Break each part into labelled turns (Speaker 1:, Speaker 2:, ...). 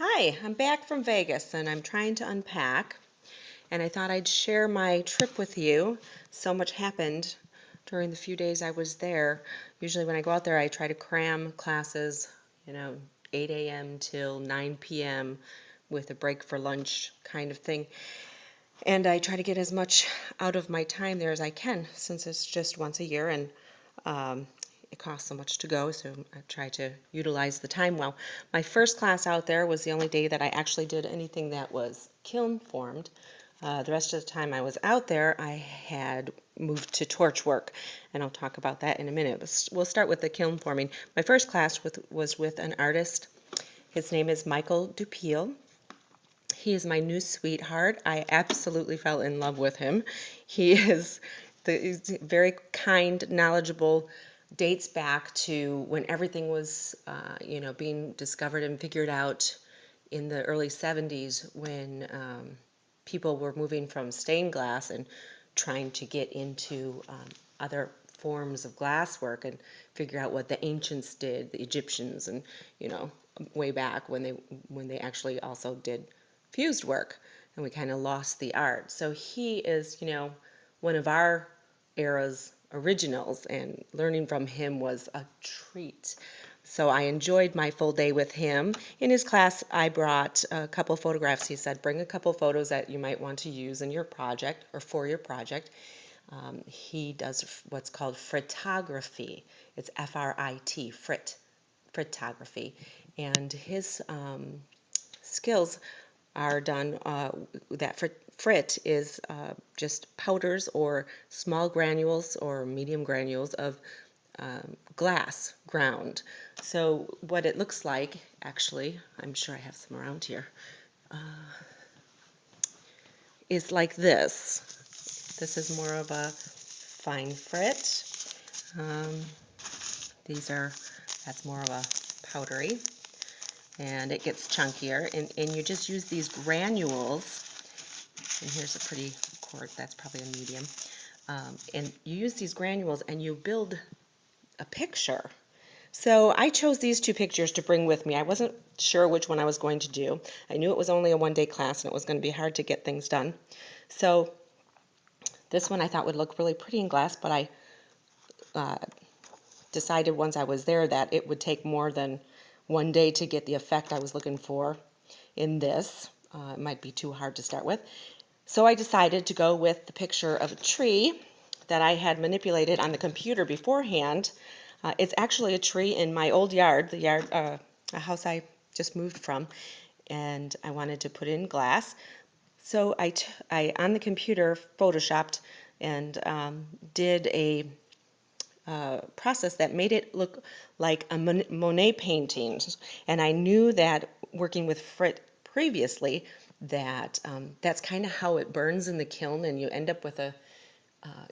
Speaker 1: Hi, I'm back from Vegas and I'm trying to unpack, and I thought I'd share my trip with you. So much happened during the few days I was there. Usually when I go out there, I try to cram classes, 8 a.m. till 9 p.m. with a break for lunch kind of thing. And I try to get as much out of my time there as I can since it's just once a year and it costs so much to go, so I try to utilize the time well. My first class out there was the only day that I actually did anything that was kiln formed. The rest of the time I was out there, I had moved to torch work, and I'll talk about that in a minute. But we'll start with the kiln forming. My first class was with an artist. His name is Michael Dupiel. He is my new sweetheart. I absolutely fell in love with him. He's very kind, knowledgeable, dates back to when everything was, being discovered and figured out in the early 70s when people were moving from stained glass and trying to get into other forms of glasswork and figure out what the ancients did, the Egyptians, and way back when they actually also did fused work, and we kind of lost the art. So he is, one of our era's originals, and learning from him was a treat. So I enjoyed my full day with him. In his class, I brought a couple photographs. He said, bring a couple photos that you might want to use in your project or for your project. He does what's called frittography. It's F-R-I-T, frittography. And his skills are done, that frit is just powders or small granules or medium granules of glass ground. So what it looks like, actually, I'm sure I have some around here, is like this. This is more of a fine frit. Um, that's more of a powdery, and it gets chunkier, and you just use these granules. And here's a pretty cord, that's probably a medium. And you use these granules and you build a picture. So I chose these two pictures to bring with me. I wasn't sure which one I was going to do. I knew it was only a one-day class and it was going to be hard to get things done. So this one I thought would look really pretty in glass, but I decided once I was there that it would take more than one day to get the effect I was looking for in this. It might be too hard to start with. So I decided to go with the picture of a tree that I had manipulated on the computer beforehand. It's actually a tree in my old yard, a house I just moved from, and I wanted to put it in glass. So I on the computer, photoshopped and did a process that made it look like a Monet painting. And I knew that working with frit previously, that that's kind of how it burns in the kiln, and you end up with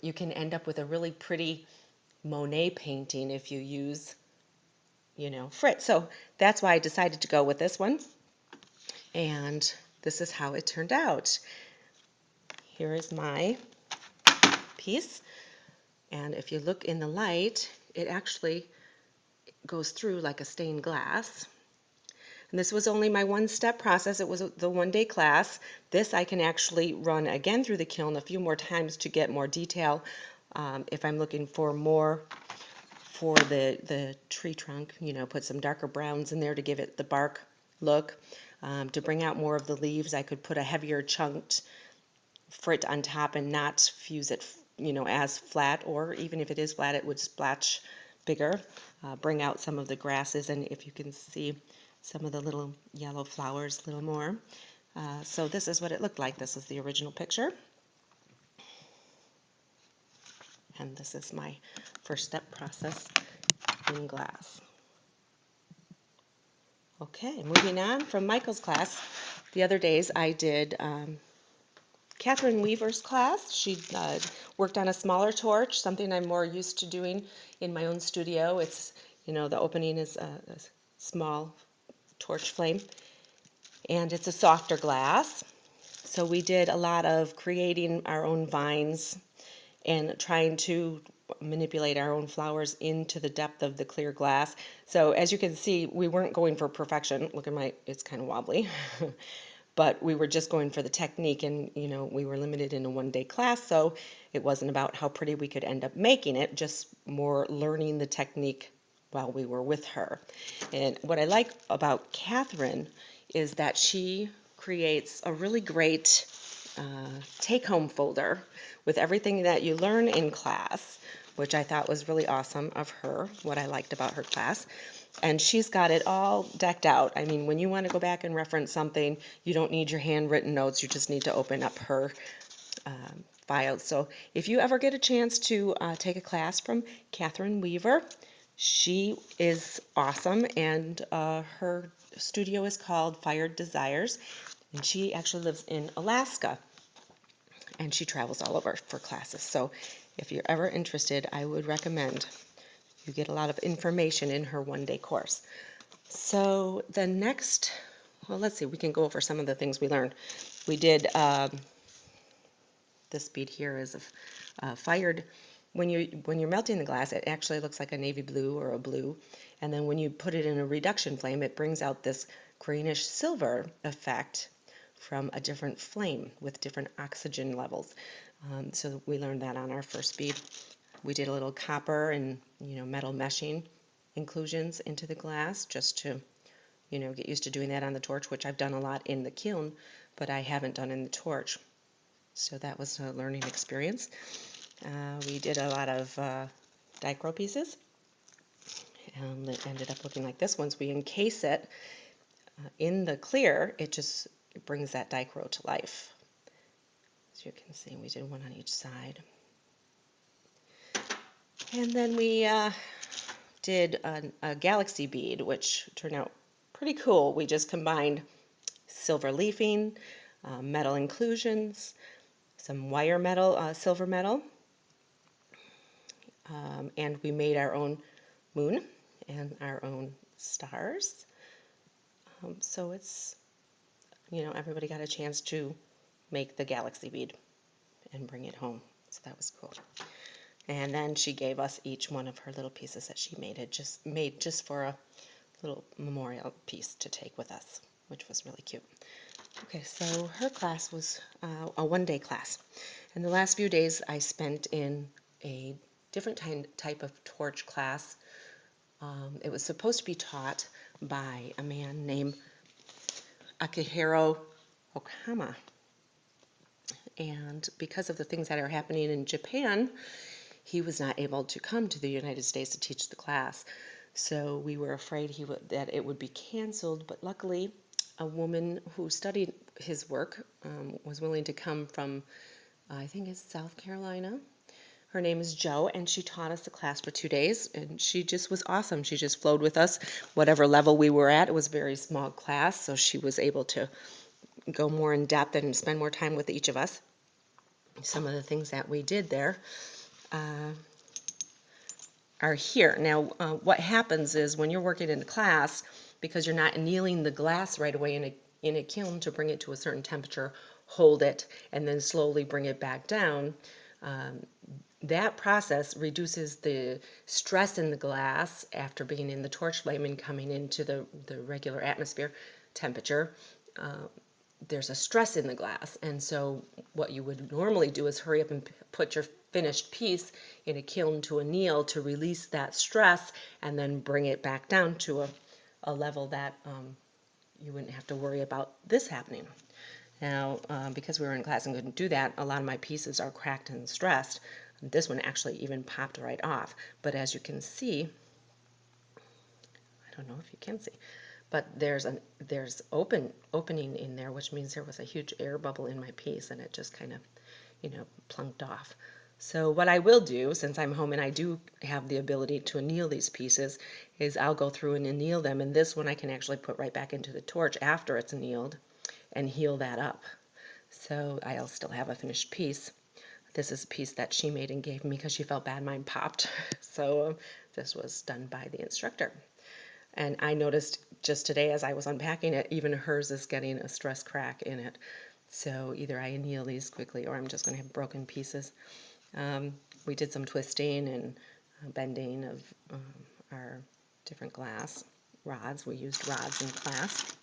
Speaker 1: you can end up with a really pretty Monet painting if you use, frit. So that's why I decided to go with this one, and this is how it turned out. Here is my piece, and if you look in the light, it actually goes through like a stained glass. And this was only my one-step process. It was the one-day class. This I can actually run again through the kiln a few more times to get more detail. If I'm looking for more for the tree trunk, put some darker browns in there to give it the bark look. To bring out more of the leaves, I could put a heavier chunked frit on top and not fuse it, as flat, or even if it is flat, it would splash bigger. Bring out some of the grasses, and if you can see some of the little yellow flowers a little more. So this is what it looked like. This is the original picture. And this is my first step process in glass. Okay, moving on from Michael's class. The other days I did Catherine Weaver's class. She worked on a smaller torch, something I'm more used to doing in my own studio. It's, the opening is a small torch flame, and it's a softer glass. So we did a lot of creating our own vines and trying to manipulate our own flowers into the depth of the clear glass. So as you can see, we weren't going for perfection. Look at it's kind of wobbly. But we were just going for the technique, and we were limited in a one-day class, so it wasn't about how pretty we could end up making it, just more learning the technique while we were with her. And what I like about Catherine is that she creates a really great take-home folder with everything that you learn in class, which I thought was really awesome of her, what I liked about her class. And she's got it all decked out. I mean, when you want to go back and reference something, you don't need your handwritten notes. You just need to open up her files. So if you ever get a chance to take a class from Catherine Weaver, she is awesome, and her studio is called Fired Desires, and she actually lives in Alaska, and she travels all over for classes. So if you're ever interested, I would recommend you get a lot of information in her one-day course. So the next, well, let's see, we can go over some of the things we learned. We did, this bead here is fired. When you're melting the glass, it actually looks like a navy blue or a blue. And then when you put it in a reduction flame, it brings out this greenish silver effect from a different flame with different oxygen levels. So we learned that on our first bead. We did a little copper and metal meshing inclusions into the glass just to get used to doing that on the torch, which I've done a lot in the kiln, but I haven't done in the torch. So that was a learning experience. We did a lot of dichro pieces. It ended up looking like this. Once we encase it in the clear, it brings that dichro to life. As you can see, we did one on each side. And then we did a galaxy bead, which turned out pretty cool. We just combined silver leafing, metal inclusions, some wire metal, silver metal, and we made our own moon and our own stars. So it's, everybody got a chance to make the galaxy bead and bring it home. So that was cool. And then she gave us each one of her little pieces that she made just for a little memorial piece to take with us, which was really cute. Okay, so her class was a one-day class. And the last few days I spent in a different type of torch class. It was supposed to be taught by a man named Akihiro Okama. And because of the things that are happening in Japan, he was not able to come to the United States to teach the class. So we were afraid that it would be canceled, but luckily a woman who studied his work was willing to come from, I think it's South Carolina. Her name is Jo, and she taught us the class for 2 days, and she just was awesome. She just flowed with us, whatever level we were at. It was a very small class, so she was able to go more in depth and spend more time with each of us. Some of the things that we did there are here. Now, what happens is when you're working in a class, because you're not annealing the glass right away in a kiln to bring it to a certain temperature, hold it, and then slowly bring it back down, that process reduces the stress in the glass after being in the torch flame and coming into the regular atmosphere temperature. There's a stress in the glass, and so what you would normally do is hurry up and put your finished piece in a kiln to anneal to release that stress and then bring it back down to a level that you wouldn't have to worry about this happening. Now, because we were in class and couldn't do that, a lot of my pieces are cracked and stressed. This one actually even popped right off. But as you can see, I don't know if you can see, but there's opening in there, which means there was a huge air bubble in my piece, and it just kind of, plunked off. So what I will do, since I'm home and I do have the ability to anneal these pieces, is I'll go through and anneal them, and this one I can actually put right back into the torch after it's annealed and heal that up. So I'll still have a finished piece. This is a piece that she made and gave me because she felt bad mine popped. So this was done by the instructor. And I noticed just today as I was unpacking it, even hers is getting a stress crack in it. So either I anneal these quickly or I'm just going to have broken pieces. we did some twisting and bending of our different glass rods. We used rods in class.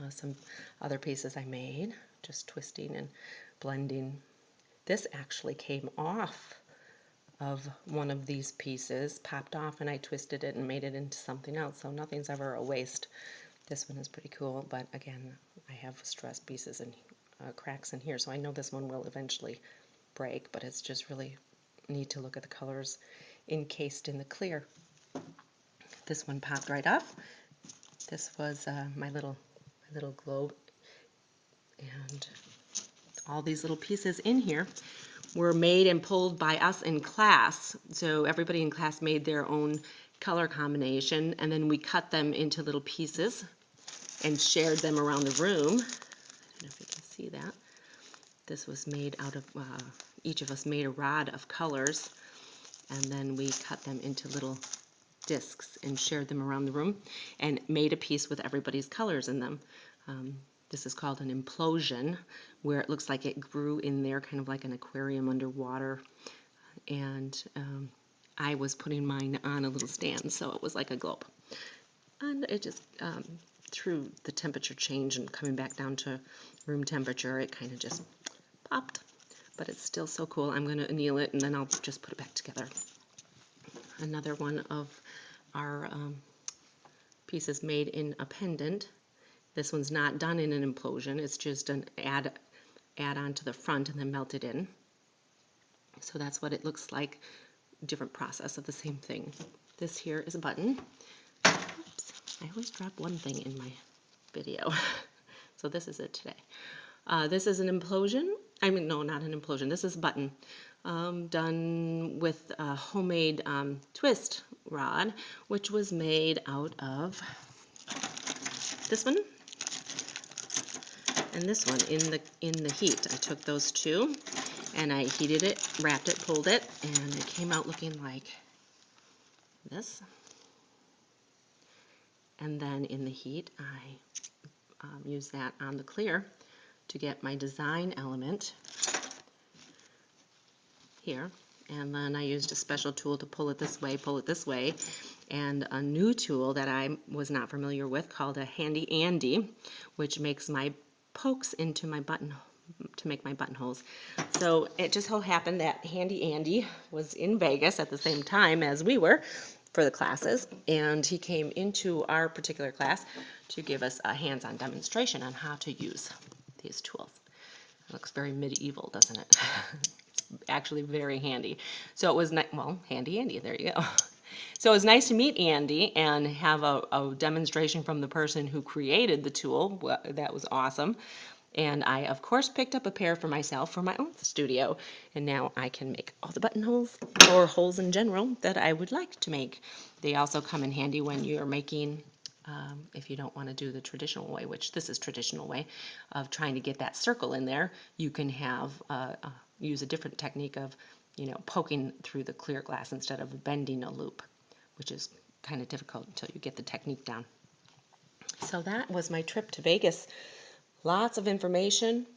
Speaker 1: Some other pieces I made, just twisting and blending. This actually came off of one of these pieces, popped off, and I twisted it and made it into something else, so nothing's ever a waste. This one is pretty cool, but again, I have stress pieces and cracks in here, so I know this one will eventually break, but it's just really neat to look at the colors encased in the clear. This one popped right off. This was my little globe, and all these little pieces in here were made and pulled by us in class. So everybody in class made their own color combination, and then we cut them into little pieces and shared them around the room. I don't know if you can see that. This was made out of, each of us made a rod of colors, and then we cut them into little discs and shared them around the room and made a piece with everybody's colors in them. This is called an implosion, where it looks like it grew in there, kind of like an aquarium underwater. And I was putting mine on a little stand, so it was like a globe. And it just, through the temperature change and coming back down to room temperature, it kind of just popped. But it's still so cool. I'm going to anneal it, and then I'll just put it back together. Another one of our pieces made in a pendant. This one's not done in an implosion. It's just an add on to the front and then melted in. So that's what it looks like. Different process of the same thing. This here is a button. Oops, I always drop one thing in my video. So this is it today. This is an implosion. I mean, no, not an implosion. This is a button done with a homemade twist rod, which was made out of this one and this one in the heat. I took those two and I heated it, wrapped it, pulled it, and it came out looking like this. And then in the heat, I used that on the clear to get my design element here. And then I used a special tool to pull it this way, and a new tool that I was not familiar with called a Handy Andy, which makes my pokes into my button to make my buttonholes. So it just so happened that Handy Andy was in Vegas at the same time as we were for the classes, and he came into our particular class to give us a hands-on demonstration on how to use these tools. It looks very medieval, doesn't it? It's actually very handy. So it was well, Handy Andy, there you go. So it was nice to meet Andy and have a demonstration from the person who created the tool. That was awesome. And I, of course, picked up a pair for myself for my own studio. And now I can make all the buttonholes or holes in general that I would like to make. They also come in handy when you're making, if you don't want to do the traditional way, which this is traditional way, of trying to get that circle in there, you can have use a different technique of, poking through the clear glass instead of bending a loop, which is kind of difficult until you get the technique down. So that was my trip to Vegas. Lots of information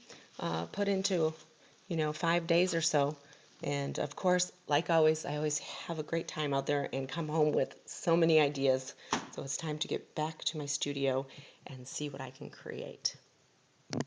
Speaker 1: put into, 5 days or so. And of course, like always, I always have a great time out there and come home with so many ideas. So it's time to get back to my studio and see what I can create.